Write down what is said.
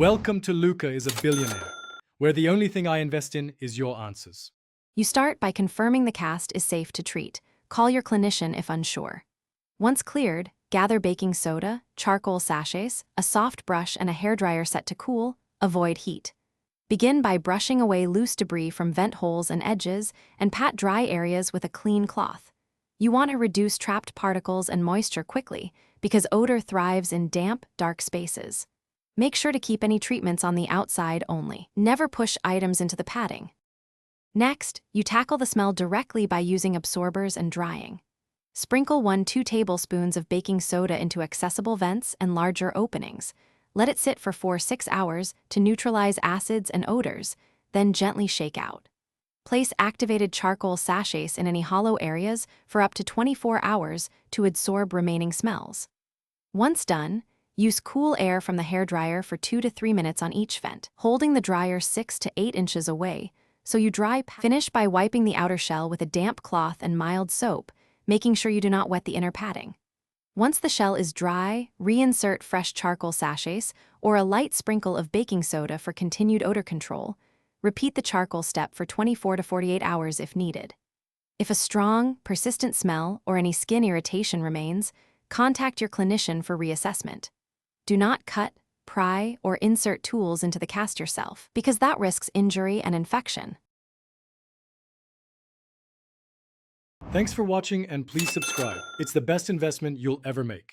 Welcome to Luca is a Billionaire, where the only thing I invest in is your answers. You start by confirming the cast is safe to treat. Call your clinician if unsure. Once cleared, gather baking soda, charcoal sachets, a soft brush, and a hairdryer set to cool. Avoid heat. Begin by brushing away loose debris from vent holes and edges and pat dry areas with a clean cloth. You want to reduce trapped particles and moisture quickly because odor thrives in damp, dark spaces. Make sure to keep any treatments on the outside only. Never push items into the padding. Next, you tackle the smell directly by using absorbers and drying. Sprinkle 1-2 tablespoons of baking soda into accessible vents and larger openings. Let it sit for 4-6 hours to neutralize acids and odors, then gently shake out. Place activated charcoal sachets in any hollow areas for up to 24 hours to absorb remaining smells. Once done, use cool air from the hairdryer for 2 to 3 minutes on each vent, holding the dryer 6 to 8 inches away, so you dry. Finish by wiping the outer shell with a damp cloth and mild soap, making sure you do not wet the inner padding. Once the shell is dry, reinsert fresh charcoal sachets or a light sprinkle of baking soda for continued odor control. Repeat the charcoal step for 24 to 48 hours if needed. If a strong, persistent smell or any skin irritation remains, contact your clinician for reassessment. Do not cut, pry, or insert tools into the cast yourself, because that risks injury and infection. Thanks for watching and please subscribe. It's the best investment you'll ever make.